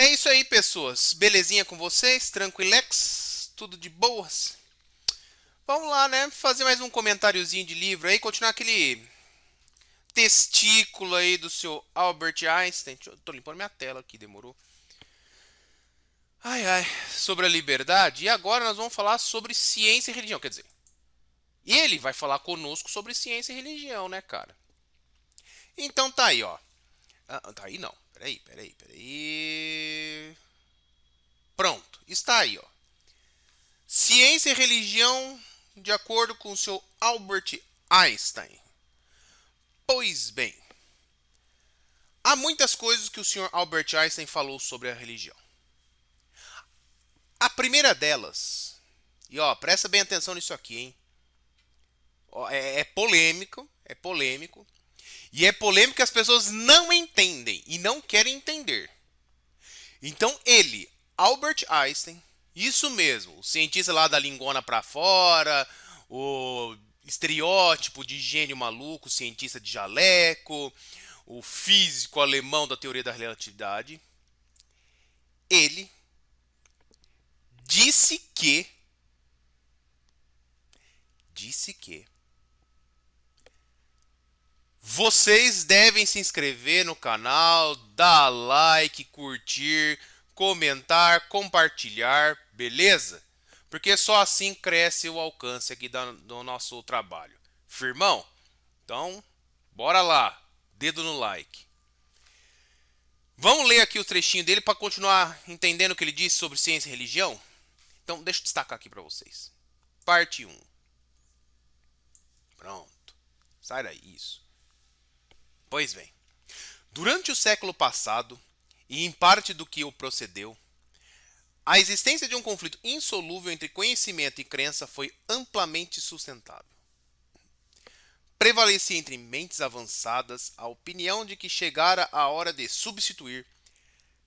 É isso aí, pessoas. Belezinha com vocês? Tranquilex? Tudo de boas? Vamos lá, né? Fazer mais um comentáriozinho de livro aí, continuar aquele testículo aí do seu Albert Einstein. Tô limpando minha tela aqui, demorou. Ai, ai, sobre a liberdade. E agora nós vamos falar sobre ciência e religião. Quer dizer, ele vai falar conosco sobre ciência e religião, né, cara? Então tá aí, ó. Tá aí não. Peraí. Pronto, está aí, ó. Ciência e religião de acordo com o seu Albert Einstein. Pois bem, há muitas coisas que o senhor Albert Einstein falou sobre a religião. A primeira delas, e ó, presta bem atenção nisso aqui, hein? Ó, é polêmico, e é polêmico que as pessoas não entendem e não querem entender. Então ele, Albert Einstein, isso mesmo, o cientista lá da lingona pra fora, o estereótipo de gênio maluco, cientista de jaleco, o físico alemão da teoria da relatividade, ele disse que disse que vocês devem se inscrever no canal, dar like, curtir, comentar, compartilhar, beleza? Porque só assim cresce o alcance aqui do nosso trabalho. Firmão? Então, bora lá. Dedo no like. Vamos ler aqui o trechinho dele para continuar entendendo o que ele disse sobre ciência e religião? Então, deixa eu destacar aqui para vocês. Parte 1. Pronto. Sai daí, isso. Pois bem. Durante o século passado, e em parte do que o procedeu, a existência de um conflito insolúvel entre conhecimento e crença foi amplamente sustentável. Prevalecia entre mentes avançadas a opinião de que chegara a hora de substituir,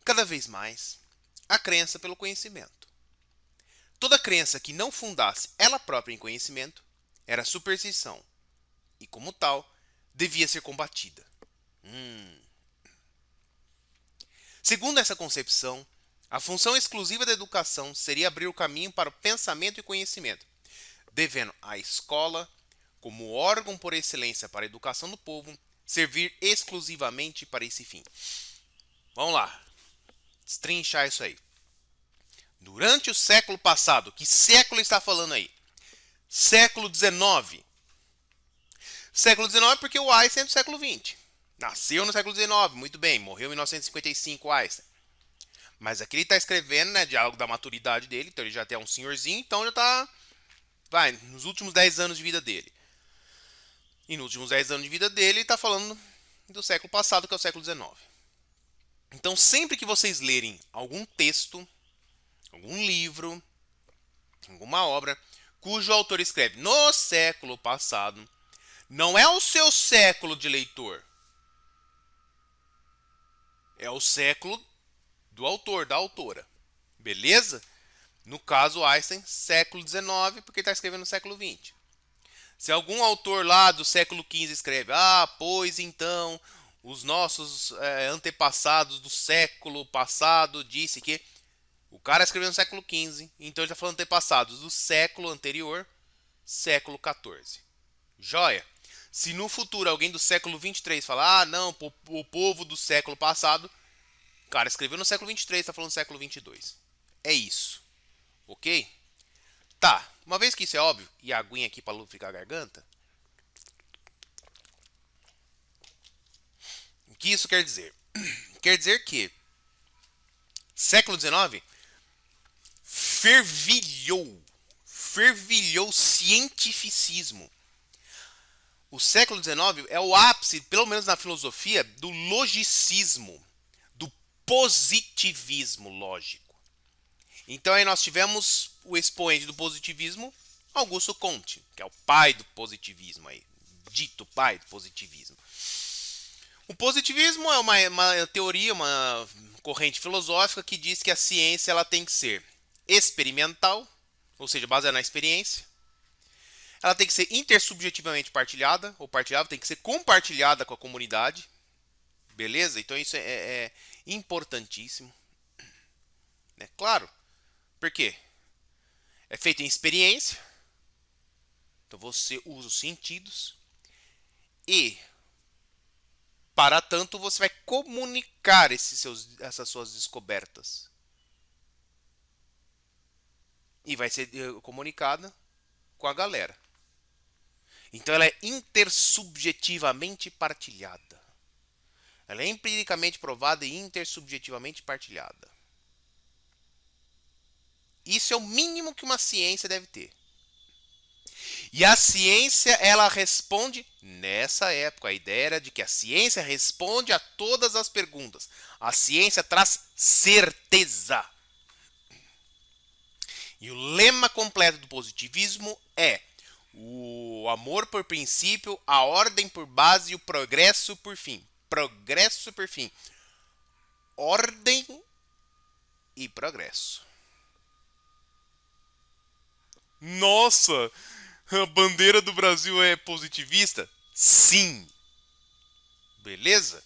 cada vez mais, a crença pelo conhecimento. Toda crença que não fundasse ela própria em conhecimento era superstição e, como tal, devia ser combatida. Segundo essa concepção, a função exclusiva da educação seria abrir o caminho para o pensamento e conhecimento, devendo a escola, como órgão por excelência para a educação do povo, servir exclusivamente para esse fim. Vamos lá, destrinchar isso aí. Durante o século passado, que século está falando aí? Século XIX. Século XIX porque o Einstein é do século XX. Nasceu no século XIX, muito bem, morreu em 1955 Einstein. Mas aqui ele está escrevendo, né, diálogo da maturidade dele, então ele já tem um senhorzinho, então já está, nos últimos 10 anos de vida dele. E nos últimos 10 anos de vida dele, ele está falando do século passado, que é o século XIX. Então, sempre que vocês lerem algum texto, algum livro, alguma obra, cujo autor escreve no século passado, não é o seu século de leitor. É o século do autor, da autora. Beleza? No caso, Einstein, século XIX, porque está escrevendo no século XX. Se algum autor lá do século XV escreve, pois então, os nossos antepassados do século passado disse que... O cara escreveu no século XV, então ele está falando antepassados do século anterior, século XIV. Joia? Se no futuro alguém do século 23 falar, não, o povo do século passado, o cara escreveu no século 23, está falando no século 22. É isso. Ok? Tá, uma vez que isso é óbvio, e a aguinha aqui para lubrificar a garganta, o que isso quer dizer? Quer dizer que século XIX fervilhou cientificismo. O século XIX é o ápice, pelo menos na filosofia, do logicismo, do positivismo lógico. Então aí nós tivemos o expoente do positivismo, Augusto Comte, que é o pai do positivismo aí, dito pai do positivismo. O positivismo é uma teoria, uma corrente filosófica que diz que a ciência ela tem que ser experimental, ou seja, baseada na experiência. Ela tem que ser intersubjetivamente partilhada, ou partilhável, tem que ser compartilhada com a comunidade. Beleza? Então isso é importantíssimo. né? Claro. Por quê? É feito em experiência. Então você usa os sentidos e, para tanto, você vai comunicar essas suas descobertas. E vai ser comunicada com a galera. Então ela é intersubjetivamente partilhada. Ela é empiricamente provada e intersubjetivamente partilhada. Isso é o mínimo que uma ciência deve ter. E a ciência, ela responde nessa época. A ideia era de que a ciência responde a todas as perguntas. A ciência traz certeza. E o lema completo do positivismo é o amor por princípio, a ordem por base e o progresso por fim. Progresso por fim. Ordem e progresso. Nossa, a bandeira do Brasil é positivista? Sim. Beleza?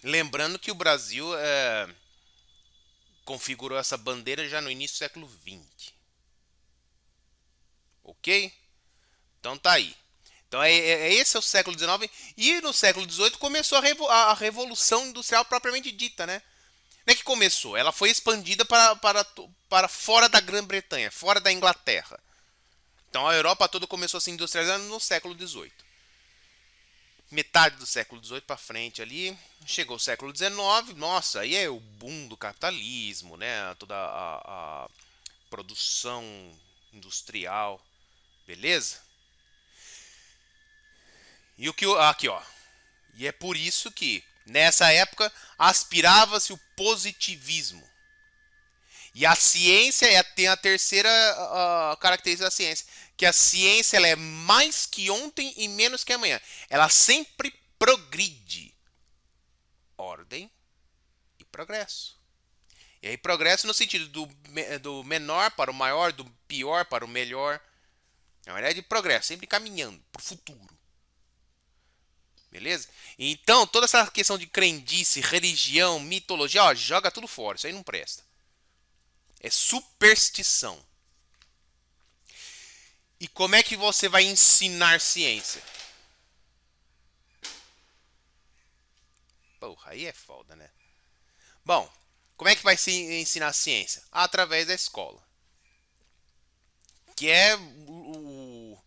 Lembrando que o Brasil configurou essa bandeira já no início do século XX. Ok? Então tá aí. Então esse é o século XIX. E no século XVIII começou a Revolução Industrial propriamente dita, né? Não é que começou, ela foi expandida para fora da Grã-Bretanha, fora da Inglaterra. Então a Europa toda começou a se industrializar no século XVIII. Metade do século XVIII para frente ali, chegou o século XIX, nossa, aí é o boom do capitalismo, né? Toda a produção industrial, beleza? E o que aqui, ó. E é por isso que nessa época aspirava-se o positivismo. E a ciência tem a terceira característica da ciência, que a ciência ela é mais que ontem e menos que amanhã. Ela sempre progride. Ordem e progresso. E aí progresso no sentido do menor para o maior, do pior para o melhor. Na verdade, progresso, sempre caminhando para o futuro. Beleza? Então, toda essa questão de crendice, religião, mitologia, ó, joga tudo fora. Isso aí não presta. É superstição. E como é que você vai ensinar ciência? Porra, aí é foda, né? Bom, como é que vai se ensinar ciência? Através da escola. Que é o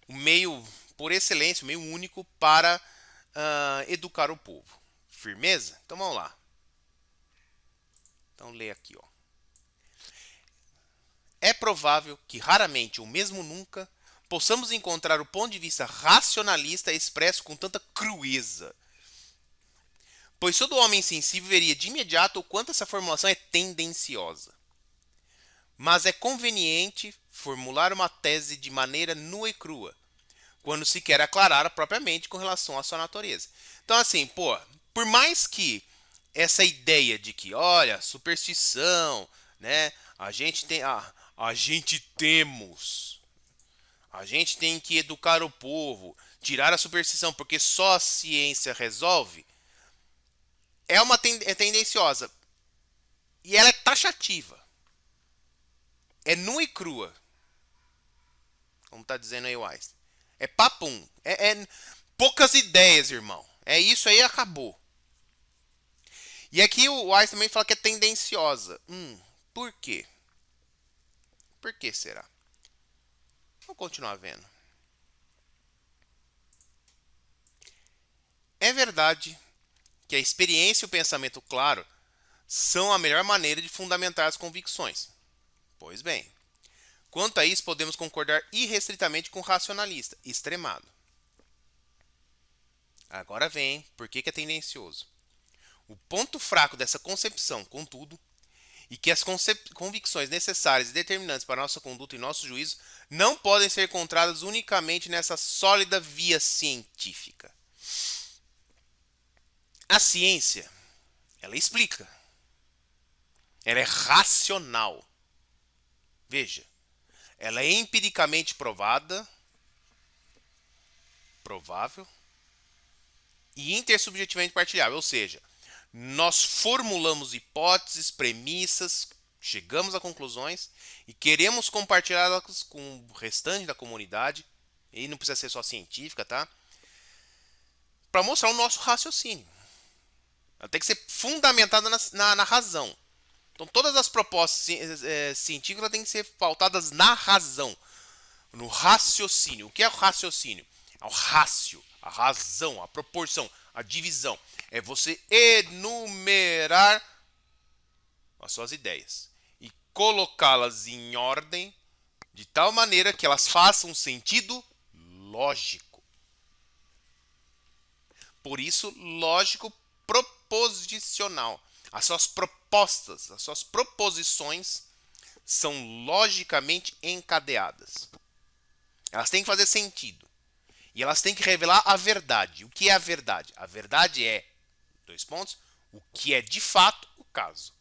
meio, por excelência, o meio único para educar o povo. Firmeza? Então vamos lá. Então lê aqui, ó. É provável que raramente, ou mesmo nunca, possamos encontrar o ponto de vista racionalista expresso com tanta crueza. Pois todo homem sensível veria de imediato o quanto essa formulação é tendenciosa. Mas é conveniente formular uma tese de maneira nua e crua, quando se quer aclarar propriamente com relação à sua natureza. Então, assim, pô, por mais que essa ideia de que, olha, superstição, né, a gente tem, a gente temos, a gente tem que educar o povo, tirar a superstição, porque só a ciência resolve, é tendenciosa e ela é taxativa, é nua e crua, como está dizendo aí o Einstein. É papum, é poucas ideias, irmão. É isso aí, acabou. E aqui o Einstein também fala que é tendenciosa. Por quê? Por que será? Vamos continuar vendo. É verdade que a experiência e o pensamento claro são a melhor maneira de fundamentar as convicções. Pois bem, quanto a isso podemos concordar irrestritamente com o racionalista, extremado. Agora vem, por que é tendencioso? O ponto fraco dessa concepção, contudo, e que as convicções necessárias e determinantes para nossa conduta e nosso juízo não podem ser encontradas unicamente nessa sólida via científica. A ciência, ela explica. Ela é racional. Veja, ela é empiricamente provada, provável e intersubjetivamente partilhável, ou seja, Nós formulamos hipóteses, premissas, chegamos a conclusões e queremos compartilhá-las com o restante da comunidade. E não precisa ser só científica, tá? Para mostrar o nosso raciocínio. Ela tem que ser fundamentada na razão. Então, todas as propostas científicas têm que ser pautadas na razão, no raciocínio. O que é o raciocínio? É o rácio, a razão, a proporção, a divisão. É você enumerar as suas ideias e colocá-las em ordem de tal maneira que elas façam sentido lógico. Por isso, lógico proposicional. As suas propostas, as suas proposições são logicamente encadeadas. Elas têm que fazer sentido. E elas têm que revelar a verdade. O que é a verdade? A verdade é, dois pontos, o que é de fato o caso.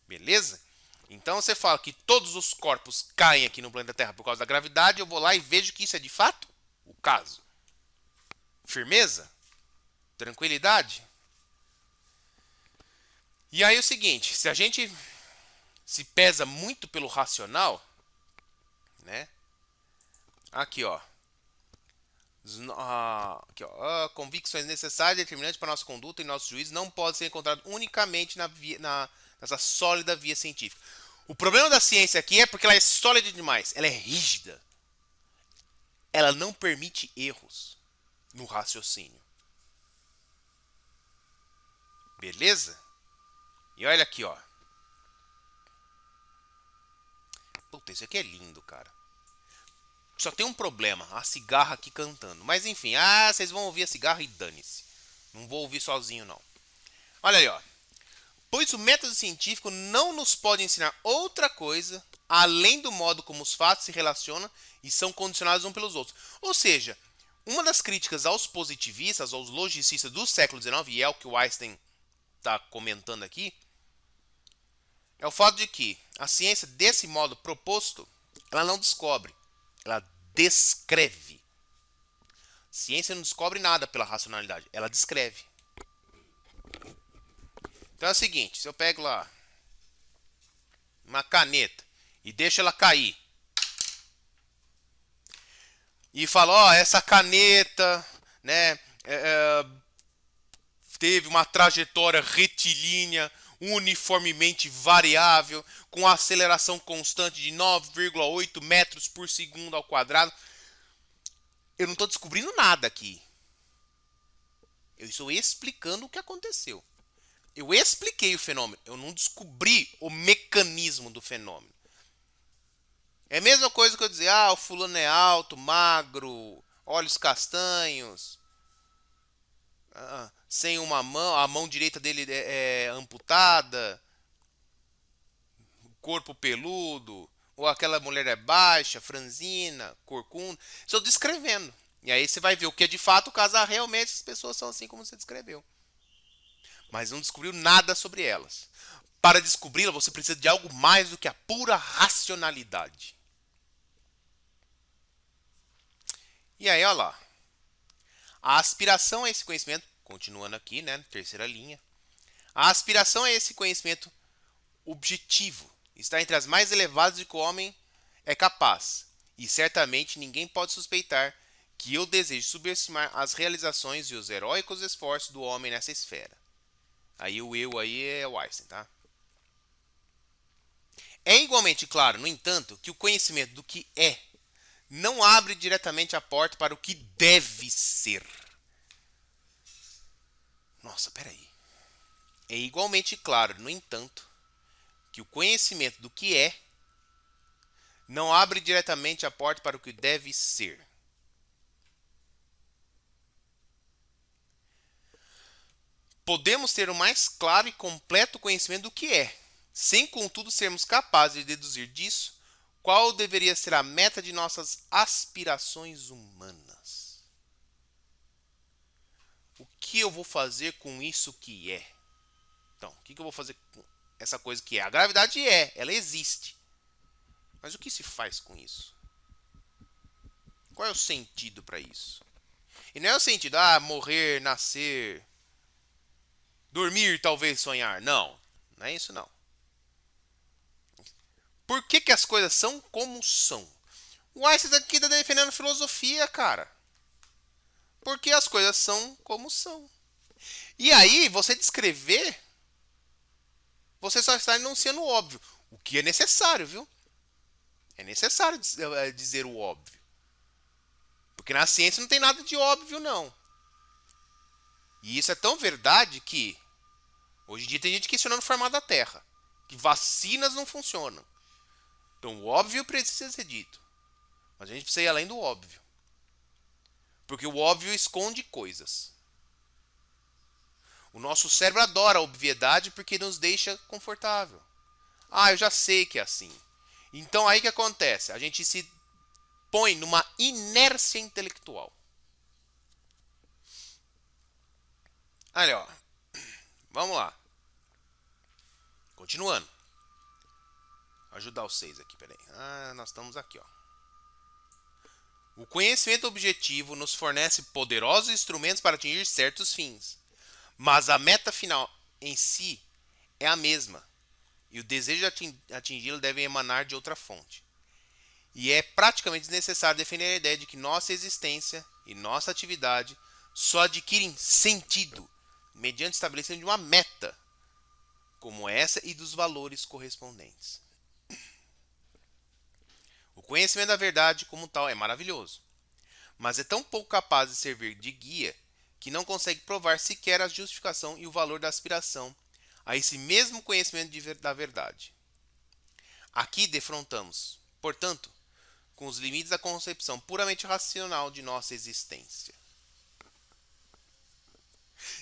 Beleza? Então você fala que todos os corpos caem aqui no planeta Terra por causa da gravidade, eu vou lá e vejo que isso é de fato o caso. Firmeza? Tranquilidade? E aí é o seguinte, se a gente se pesa muito pelo racional, né? Aqui, ó. Aqui, ó. Convicções necessárias e determinantes para nossa conduta e nosso juízo não podem ser encontrados unicamente nessa sólida via científica. O problema da ciência aqui é porque ela é sólida demais. Ela é rígida. Ela não permite erros no raciocínio. Beleza? E olha aqui, ó. Puta, isso aqui é lindo, cara. Só tem um problema, a cigarra aqui cantando. Mas enfim, vocês vão ouvir a cigarra e dane-se. Não vou ouvir sozinho, não. Olha aí, ó. Pois o método científico não nos pode ensinar outra coisa além do modo como os fatos se relacionam e são condicionados uns pelos outros. Ou seja, uma das críticas aos positivistas, aos logicistas do século XIX, e é o que o Einstein está comentando aqui, é o fato de que a ciência, desse modo proposto, ela não descobre, ela descreve. Ciência não descobre nada pela racionalidade, ela descreve. Então é o seguinte, se eu pego lá uma caneta e deixo ela cair e falo, ó, essa caneta, né, teve uma trajetória retilínea uniformemente variável, com aceleração constante de 9,8 metros por segundo ao quadrado. Eu não estou descobrindo nada aqui. Eu estou explicando o que aconteceu. Eu expliquei o fenômeno, eu não descobri o mecanismo do fenômeno. É a mesma coisa que eu dizer, o fulano é alto, magro, olhos castanhos, sem uma mão, a mão direita dele é amputada, corpo peludo, ou aquela mulher é baixa, franzina, corcunda. Estou descrevendo. E aí você vai ver o que é de fato o caso. Realmente as pessoas são assim como você descreveu. Mas não descobriu nada sobre elas. Para descobri-la, você precisa de algo mais do que a pura racionalidade. E aí, olha lá. A aspiração a esse conhecimento, continuando aqui, né, terceira linha. A aspiração a esse conhecimento objetivo está entre as mais elevadas de que o homem é capaz. E certamente ninguém pode suspeitar que eu desejo subestimar as realizações e os heróicos esforços do homem nessa esfera. Aí o eu aí é o Einstein, tá? É igualmente claro, no entanto, que o conhecimento do que é não abre diretamente a porta para o que deve ser. Nossa, peraí. É igualmente claro, no entanto, que o conhecimento do que é não abre diretamente a porta para o que deve ser. Podemos ter o mais claro e completo conhecimento do que é, sem contudo sermos capazes de deduzir disso qual deveria ser a meta de nossas aspirações humanas. O que eu vou fazer com isso que é? Então, o que eu vou fazer com essa coisa que é? A gravidade ela existe. Mas o que se faz com isso? Qual é o sentido para isso? E não é o sentido, morrer, nascer, Dormir, talvez sonhar. Não, não é isso não. Por que, que as coisas são como são? O Einstein aqui está defendendo filosofia, cara. Porque as coisas são como são. E aí, você descrever, você só está enunciando o óbvio. O que é necessário, viu? É necessário dizer o óbvio. Porque na ciência não tem nada de óbvio, não. E isso é tão verdade que hoje em dia tem gente questionando o formato da Terra. Que vacinas não funcionam. Então o óbvio precisa ser dito. Mas a gente precisa ir além do óbvio. Porque o óbvio esconde coisas. O nosso cérebro adora a obviedade porque nos deixa confortável. Ah, eu já sei que é assim. Então aí que acontece? A gente se põe numa inércia intelectual. Olha, ó. Vamos lá. Continuando. Vou ajudar vocês aqui, peraí. Nós estamos aqui, ó. O conhecimento objetivo nos fornece poderosos instrumentos para atingir certos fins. Mas a meta final em si é a mesma. E o desejo de atingi-la deve emanar de outra fonte. E é praticamente desnecessário defender a ideia de que nossa existência e nossa atividade só adquirem sentido mediante estabelecimento de uma meta como essa e dos valores correspondentes. O conhecimento da verdade como tal é maravilhoso, mas é tão pouco capaz de servir de guia que não consegue provar sequer a justificação e o valor da aspiração a esse mesmo conhecimento da verdade. Aqui defrontamos, portanto, com os limites da concepção puramente racional de nossa existência.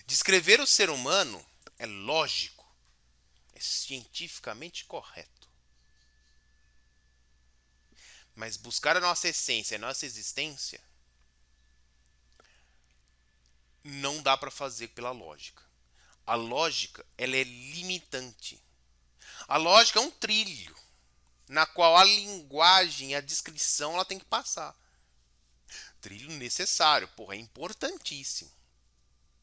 Descrever o ser humano é lógico, é cientificamente correto. Mas buscar a nossa essência, a nossa existência, não dá para fazer pela lógica. A lógica, ela é limitante. A lógica é um trilho na qual a linguagem, a descrição, ela tem que passar. Trilho necessário, porra, é importantíssimo.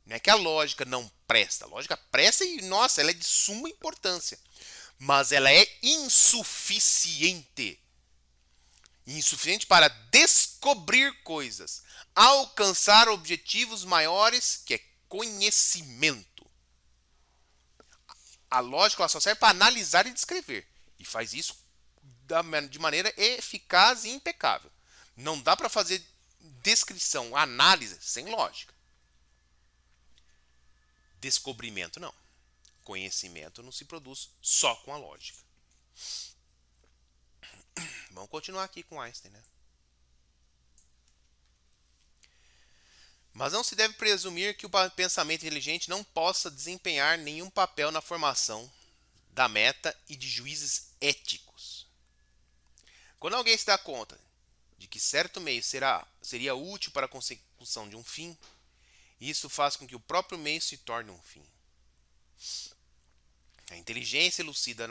Não é que a lógica não presta. A lógica presta e, nossa, ela é de suma importância. Mas ela é insuficiente. Insuficiente para descobrir coisas. Alcançar objetivos maiores, que é conhecimento. A lógica ela só serve para analisar e descrever. E faz isso de maneira eficaz e impecável. Não dá para fazer descrição, análise sem lógica. Descobrimento não. Conhecimento não se produz só com a lógica. Vamos continuar aqui com Einstein, né? Mas não se deve presumir que o pensamento inteligente não possa desempenhar nenhum papel na formação da meta e de juízes éticos. Quando alguém se dá conta de que certo meio seria útil para a consecução de um fim, isso faz com que o próprio meio se torne um fim. A inteligência elucida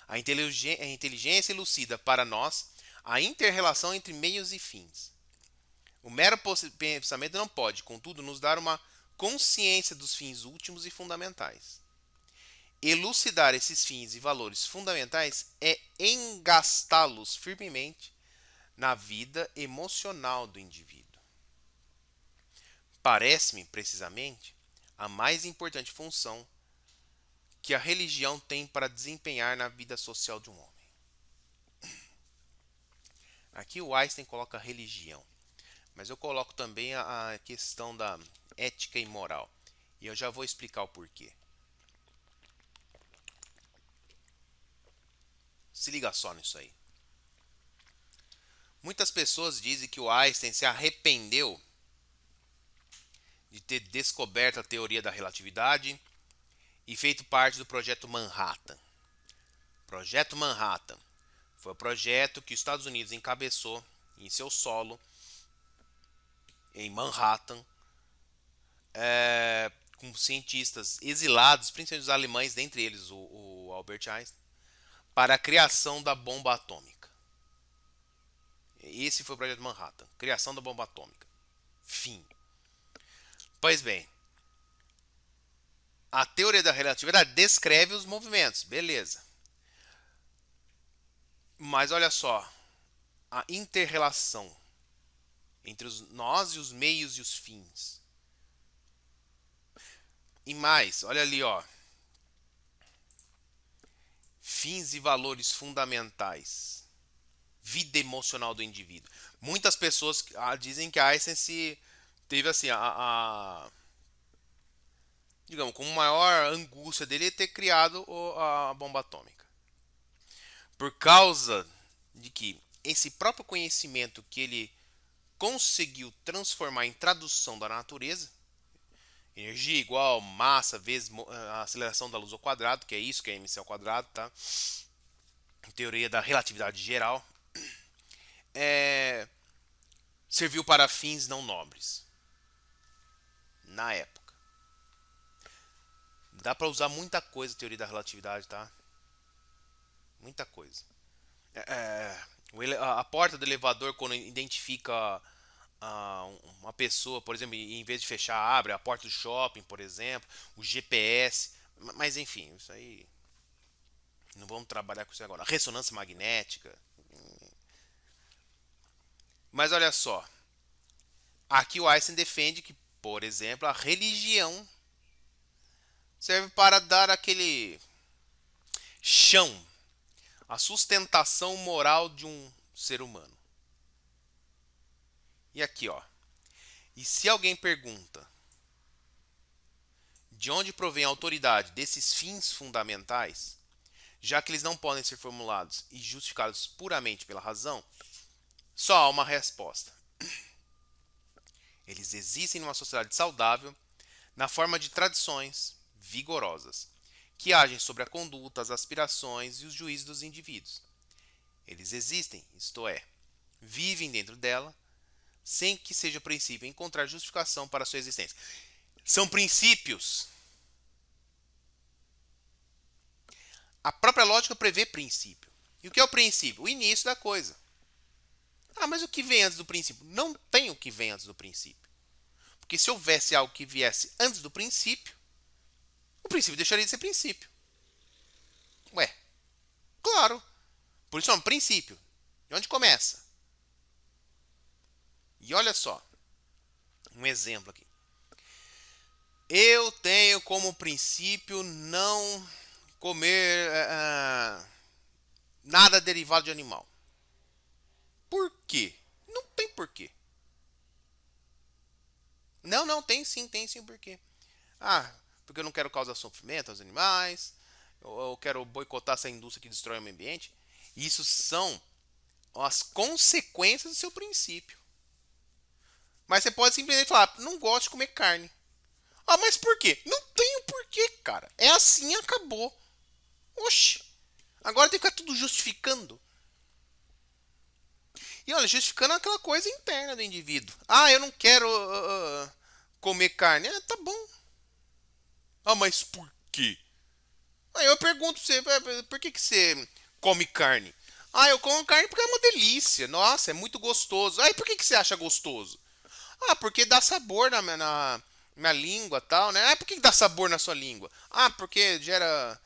A inteligência elucida para nós a inter-relação entre meios e fins. O mero pensamento não pode, contudo, nos dar uma consciência dos fins últimos e fundamentais. Elucidar esses fins e valores fundamentais é engastá-los firmemente na vida emocional do indivíduo. Parece-me, precisamente, a mais importante função que a religião tem para desempenhar na vida social de um homem. Aqui o Einstein coloca religião, mas eu coloco também a questão da ética e moral. E eu já vou explicar o porquê. Se liga só nisso aí. Muitas pessoas dizem que o Einstein se arrependeu de ter descoberto a teoria da relatividade e feito parte do projeto Manhattan. Projeto Manhattan foi o projeto que os Estados Unidos encabeçou em seu solo em Manhattan, com cientistas exilados, principalmente os alemães, dentre eles o Albert Einstein, para a criação da bomba atômica. Esse foi o projeto Manhattan, criação da bomba atômica. Fim. Pois bem, A teoria da relatividade descreve os movimentos, beleza. Mas olha só, a inter-relação entre nós e os meios e os fins. E mais, olha ali, ó. Fins e valores fundamentais. Vida emocional do indivíduo. Muitas pessoas dizem que Einstein se teve assim digamos, como maior angústia dele é ter criado a bomba atômica. Por causa de que esse próprio conhecimento que ele conseguiu transformar em tradução da natureza, energia igual massa vezes a aceleração da luz ao quadrado, que é isso que é mc ao quadrado, tá? Teoria da relatividade geral, serviu para fins não nobres na época. Dá para usar muita coisa a teoria da relatividade, tá? Muita coisa. A porta do elevador, quando identifica uma pessoa, por exemplo, em vez de fechar, abre a porta do shopping, por exemplo, o GPS. Mas enfim, isso aí. Não vamos trabalhar com isso agora. Ressonância magnética. Mas olha só. Aqui o Einstein defende que, por exemplo, a religião serve para dar aquele chão, a sustentação moral de um ser humano. E aqui, ó. E se alguém pergunta de onde provém a autoridade desses fins fundamentais, já que eles não podem ser formulados e justificados puramente pela razão, só há uma resposta. Eles existem numa sociedade saudável na forma de tradições vigorosas, que agem sobre a conduta, as aspirações e os juízos dos indivíduos. Eles existem, isto é, vivem dentro dela, sem que seja princípio encontrar justificação para a sua existência. São princípios. A própria lógica prevê princípio. E o que é o princípio? O início da coisa. Ah, mas o que vem antes do princípio? Não tem o que vem antes do princípio. Porque se houvesse algo que viesse antes do princípio, o princípio deixaria de ser princípio. Ué, claro. Por isso é um princípio. De onde começa? E olha só, um exemplo aqui. Eu tenho como princípio não comer nada derivado de animal. Por quê? Não tem porquê. Não, tem sim porquê. Ah, porque eu não quero causar sofrimento aos animais, eu quero boicotar essa indústria que destrói o meio ambiente. Isso são as consequências do seu princípio. Mas você pode simplesmente falar, não gosto de comer carne. Ah, mas por quê? Não tem o porquê, cara. É assim, acabou. Oxi. Agora tem que ficar tudo justificando. E olha, justificando aquela coisa interna do indivíduo. Ah, eu não quero comer carne. Ah, tá bom. Ah, mas por quê? Aí eu pergunto pra você, por que você come carne? Ah, eu como carne porque é uma delícia. Nossa, é muito gostoso. Aí por que você acha gostoso? Ah, porque dá sabor na língua e tal, né? Ah, por que dá sabor na sua língua? Ah, porque gera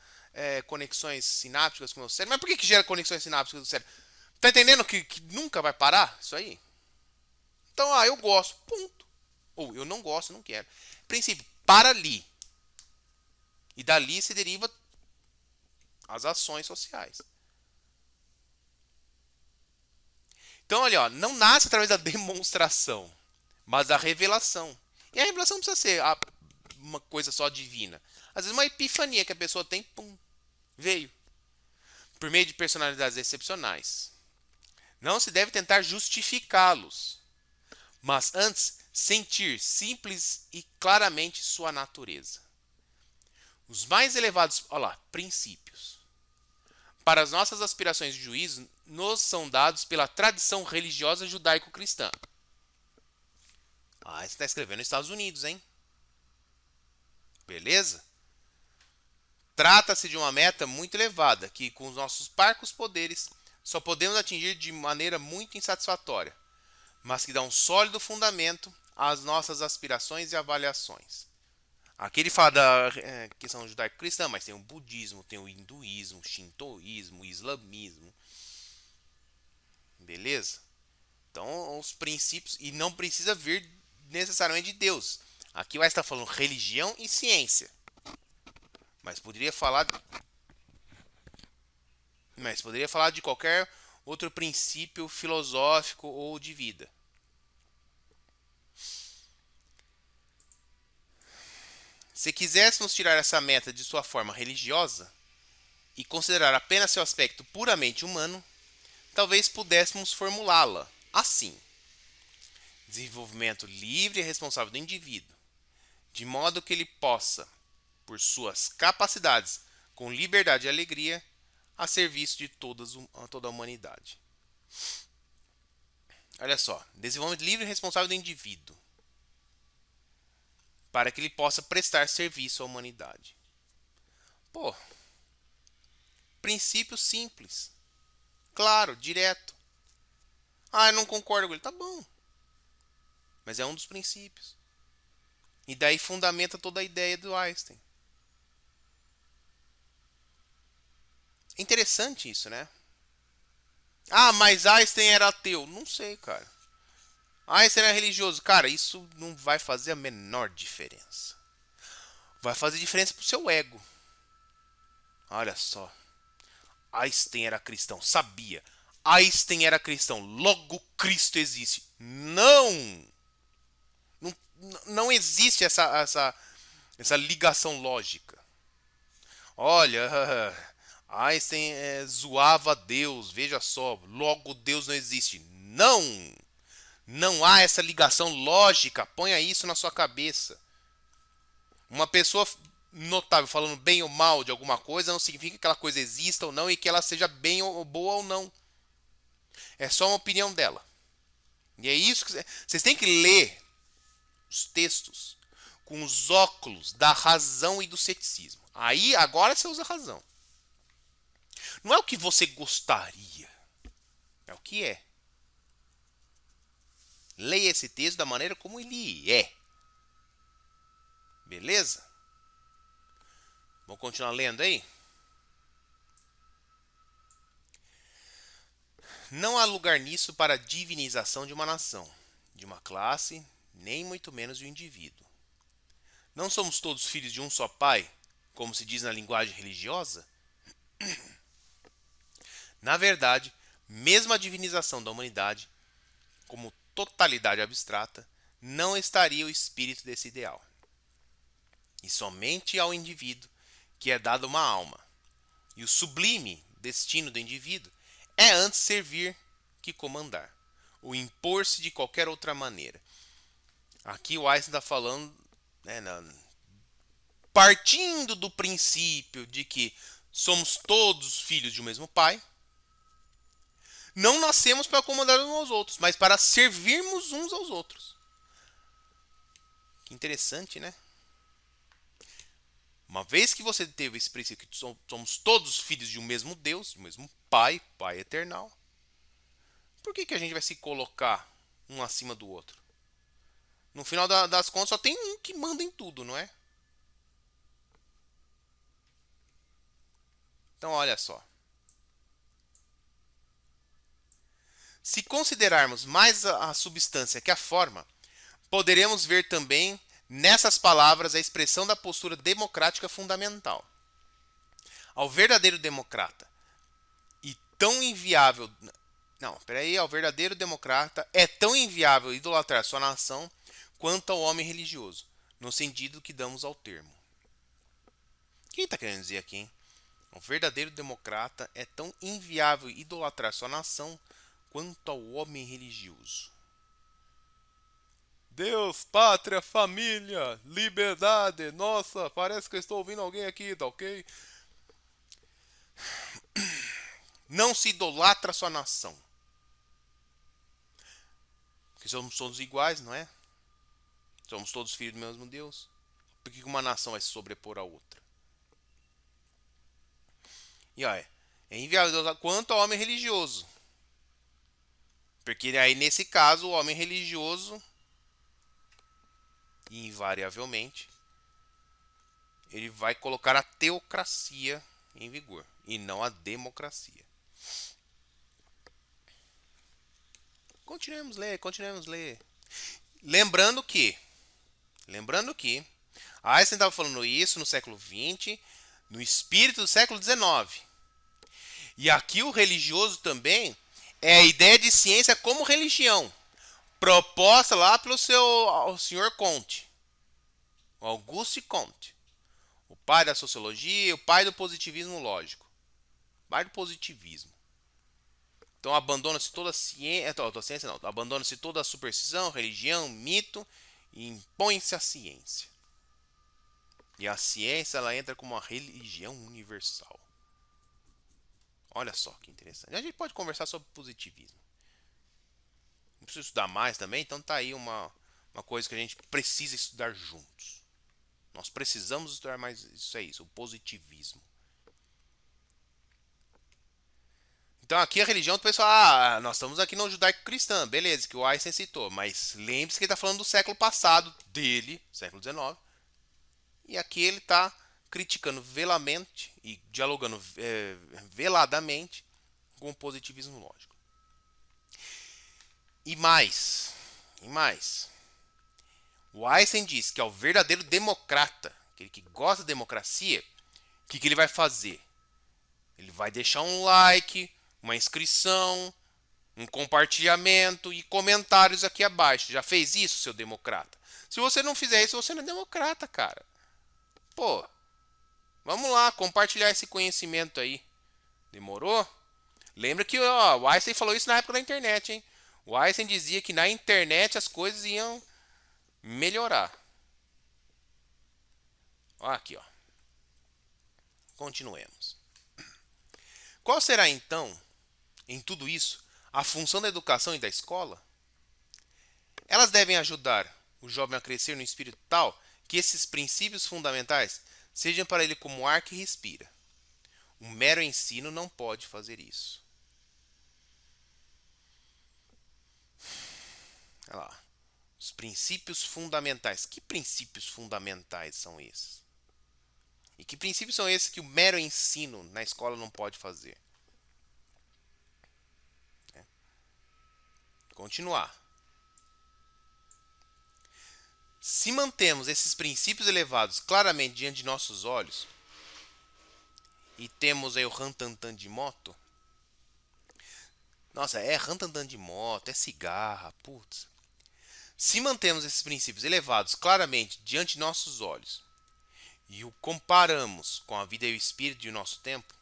conexões sinápticas com o cérebro. Mas por que gera conexões sinápticas do cérebro? Tá entendendo que nunca vai parar isso aí? Então, eu gosto, ponto. Ou eu não gosto, não quero. Princípio, para ali. E dali se deriva as ações sociais. Então, olha, ó, não nasce através da demonstração, mas da revelação. E a revelação não precisa ser uma coisa só divina. Às vezes uma epifania que a pessoa tem, pum, veio. Por meio de personalidades excepcionais. Não se deve tentar justificá-los, mas antes sentir simples e claramente sua natureza. Os mais elevados, olha lá, princípios. Para as nossas aspirações de juízo, nos são dados pela tradição religiosa judaico-cristã. Ah, você está escrevendo nos Estados Unidos, hein? Beleza? Trata-se de uma meta muito elevada, que com os nossos parcos poderes só podemos atingir de maneira muito insatisfatória, mas que dá um sólido fundamento às nossas aspirações e avaliações. Aqui ele fala da questão judaico-cristã, mas tem o budismo, tem o hinduísmo, o shintoísmo, o islamismo. Beleza? Então, os princípios, e não precisa vir necessariamente de Deus. Aqui vai estar falando religião e ciência. Mas poderia falar, mas poderia falar de qualquer outro princípio filosófico ou de vida. Se quiséssemos tirar essa meta de sua forma religiosa e considerar apenas seu aspecto puramente humano, talvez pudéssemos formulá-la assim: desenvolvimento livre e responsável do indivíduo, de modo que ele possa, por suas capacidades, com liberdade e alegria, a serviço de toda a humanidade. Olha só, desenvolvimento livre e responsável do indivíduo, para que ele possa prestar serviço à humanidade. Pô, princípio simples, claro, direto. Ah, eu não concordo com ele. Tá bom, mas é um dos princípios. E daí fundamenta toda a ideia do Einstein. É interessante isso, né? Ah, mas Einstein era ateu. Não sei, cara. Einstein era religioso. Cara, isso não vai fazer a menor diferença. Vai fazer diferença pro seu ego. Olha só. Einstein era cristão. Sabia. Einstein era cristão. Logo Cristo existe. Não! Não, não existe essa ligação lógica. Olha, Einstein zoava Deus, veja só, logo Deus não existe. Não! Não há essa ligação lógica, ponha isso na sua cabeça. Uma pessoa notável falando bem ou mal de alguma coisa não significa que aquela coisa exista ou não e que ela seja bem ou boa ou não. É só uma opinião dela. E é isso que vocês têm que ler os textos com os óculos da razão e do ceticismo. Aí, agora você usa a razão. Não é o que você gostaria, é o que é. Leia esse texto da maneira como ele é. Beleza? Vamos continuar lendo aí? Não há lugar nisso para a divinização de uma nação, de uma classe, nem muito menos de um indivíduo. Não somos todos filhos de um só pai, como se diz na linguagem religiosa? Na verdade, mesmo a divinização da humanidade, como totalidade abstrata, não estaria o espírito desse ideal. E somente ao indivíduo que é dado uma alma. E o sublime destino do indivíduo é antes servir que comandar, ou impor-se de qualquer outra maneira. Aqui o Einstein está falando, né, partindo do princípio de que somos todos filhos de um mesmo pai, não nascemos para comandar uns aos outros, mas para servirmos uns aos outros. Que interessante, né? Uma vez que você teve esse princípio que somos todos filhos de um mesmo Deus, de um mesmo Pai, Pai eternal, por que a gente vai se colocar um acima do outro? No final das contas, só tem um que manda em tudo, não é? Então, olha só. Se considerarmos mais a substância que a forma, poderemos ver também nessas palavras a expressão da postura democrática fundamental. Ao verdadeiro democrata e tão inviável. Não, peraí, ao verdadeiro democrata é tão inviável idolatrar sua nação quanto ao homem religioso, no sentido que damos ao termo. O que está querendo dizer aqui, hein? O verdadeiro democrata é tão inviável idolatrar sua nação quanto ao homem religioso. Deus, pátria, família, liberdade. Nossa, parece que eu estou ouvindo alguém aqui, tá ok? Não se idolatra sua nação. Porque somos todos iguais, não é? Somos todos filhos do mesmo Deus. Por que uma nação vai se sobrepor à outra? E olha, é inviável quanto ao homem religioso. Porque aí, nesse caso, o homem religioso, invariavelmente, ele vai colocar a teocracia em vigor e não a democracia. Continuemos a ler. Lembrando que, Einstein estava falando isso no século XX, no espírito do século XIX. E aqui o religioso também é a ideia de ciência como religião, proposta lá pelo o senhor Comte, Auguste Comte, o pai da sociologia, o pai do positivismo lógico, o pai do positivismo. Então abandona-se toda a ciência, não, abandona-se toda a superstição, religião, mito e impõe-se a ciência. E a ciência ela entra como uma religião universal. Olha só que interessante. A gente pode conversar sobre positivismo. Não precisa estudar mais também, então tá aí uma coisa que a gente precisa estudar juntos. Nós precisamos estudar mais isso, o positivismo. Então aqui a religião do pessoal, nós estamos aqui no judaico-cristã, beleza, que o Einstein citou, mas lembre-se que ele está falando do século passado, dele, século XIX, e aqui ele está criticando velamente e dialogando veladamente com o positivismo lógico. E mais, o Einstein diz que é o verdadeiro democrata, aquele que gosta da democracia, o que ele vai fazer? Ele vai deixar um like, uma inscrição, um compartilhamento e comentários aqui abaixo. Já fez isso, seu democrata? Se você não fizer isso, você não é democrata, cara. Pô, vamos lá, compartilhar esse conhecimento aí. Demorou? Lembra que o Einstein falou isso na época da internet, hein? O Einstein dizia que na internet as coisas iam melhorar. Ó, aqui, ó. Continuemos. Qual será então, em tudo isso, a função da educação e da escola? Elas devem ajudar o jovem a crescer no espírito tal que esses princípios fundamentais sejam para ele como o ar que respira. Um mero ensino não pode fazer isso. Olha lá. Os princípios fundamentais. Que princípios fundamentais são esses? E que princípios são esses que o mero ensino na escola não pode fazer? Continuar. Se mantemos esses princípios elevados claramente diante de nossos olhos e temos aí o rantantan de moto, nossa, é rantantan de moto, é cigarra, putz. Se mantemos esses princípios elevados claramente diante de nossos olhos e o comparamos com a vida e o espírito de nosso tempo,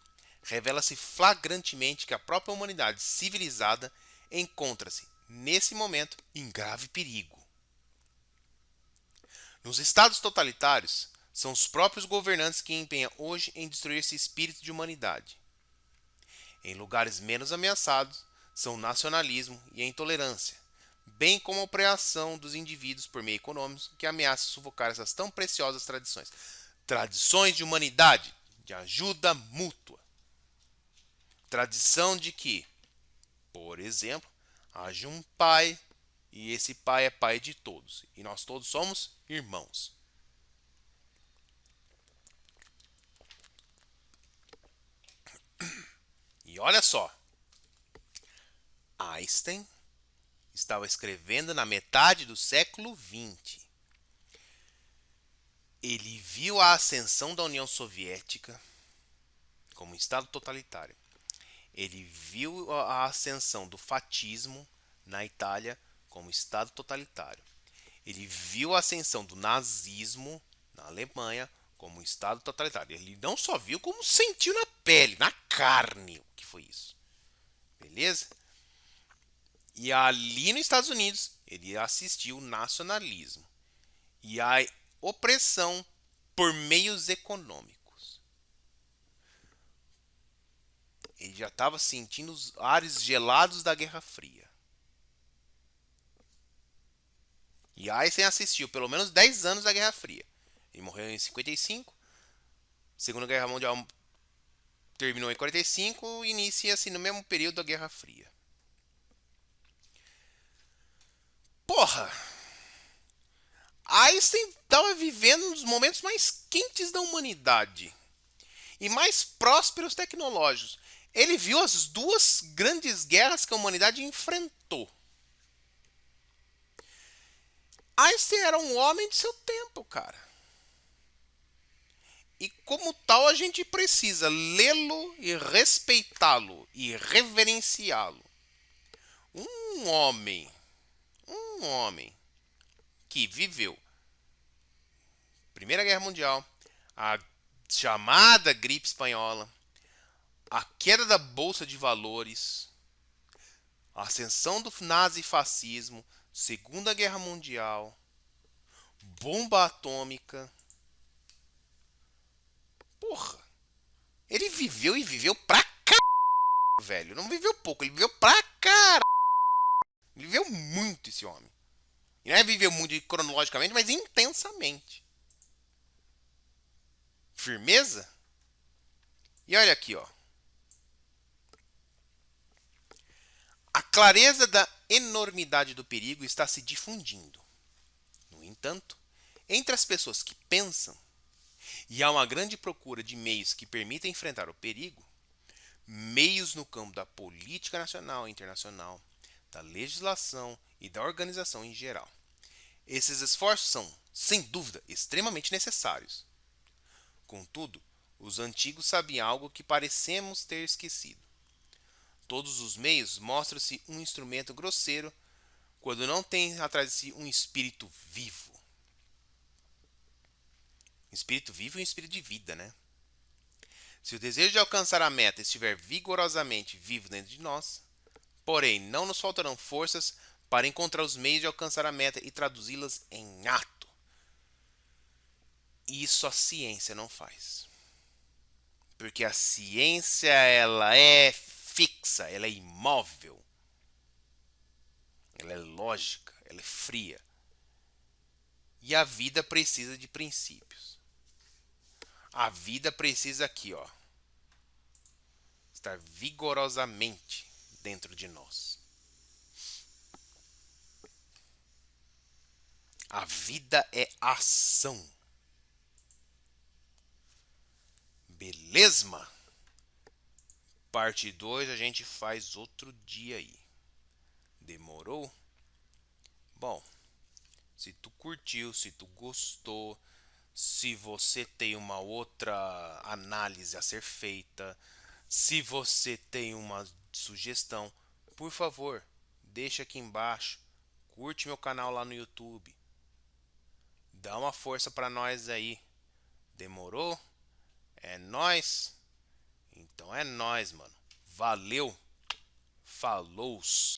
revela-se flagrantemente que a própria humanidade civilizada encontra-se, nesse momento, em grave perigo. Nos estados totalitários, são os próprios governantes que empenham hoje em destruir esse espírito de humanidade. Em lugares menos ameaçados, são o nacionalismo e a intolerância, bem como a opressão dos indivíduos por meio econômico que ameaça sufocar essas tão preciosas tradições. Tradições de humanidade, de ajuda mútua. Tradição de que, por exemplo, haja um pai e esse pai é pai de todos e nós todos somos irmãos. E olha só, Einstein estava escrevendo na metade do século XX. Ele viu a ascensão da União Soviética como um Estado totalitário. Ele viu a ascensão do fascismo na Itália como Estado totalitário. Ele viu a ascensão do nazismo na Alemanha como Estado totalitário. Ele não só viu, como sentiu na pele, na carne o que foi isso. Beleza? E ali nos Estados Unidos, ele assistiu o nacionalismo e a opressão por meios econômicos. Ele já estava sentindo os ares gelados da Guerra Fria. E Einstein assistiu pelo menos 10 anos da Guerra Fria. Ele morreu em 55. Segunda Guerra Mundial terminou em 45 e inicia-se no mesmo período da Guerra Fria. Porra! Einstein estava vivendo um dos momentos mais quentes da humanidade e mais prósperos tecnológicos. Ele viu as duas grandes guerras que a humanidade enfrentou. Einstein era um homem de seu tempo, cara. E como tal, a gente precisa lê-lo e respeitá-lo e reverenciá-lo. Um homem, um homem que viveu Primeira Guerra Mundial, a chamada gripe espanhola, a queda da bolsa de valores, a ascensão do nazifascismo, Segunda Guerra Mundial, bomba atômica. Porra, ele viveu e viveu pra caralho, velho. Não viveu pouco, ele viveu pra caralho. Ele viveu muito esse homem. E não é viveu muito cronologicamente, mas intensamente. Firmeza? E olha aqui, ó. A clareza da enormidade do perigo está se difundindo. No entanto, entre as pessoas que pensam, e há uma grande procura de meios que permitam enfrentar o perigo, meios no campo da política nacional e internacional, da legislação e da organização em geral. Esses esforços são, sem dúvida, extremamente necessários. Contudo, os antigos sabiam algo que parecemos ter esquecido. Todos os meios mostram-se um instrumento grosseiro quando não tem atrás de si um espírito vivo. Um espírito vivo e um espírito de vida, né? Se o desejo de alcançar a meta estiver vigorosamente vivo dentro de nós, porém não nos faltarão forças para encontrar os meios de alcançar a meta e traduzi-las em ato. E isso a ciência não faz. Porque a ciência ela é fixa, ela é imóvel, ela é lógica, ela é fria. E a vida precisa de princípios. A vida precisa aqui, ó, estar vigorosamente dentro de nós. A vida é ação. Beleza? Parte 2 a gente faz outro dia aí. Demorou? Bom, se tu curtiu, se tu gostou, se você tem uma outra análise a ser feita, se você tem uma sugestão, por favor, deixa aqui embaixo. Curte meu canal lá no YouTube. Dá uma força pra nós aí. Demorou? É nós? Então é nós, mano. Valeu. Falou.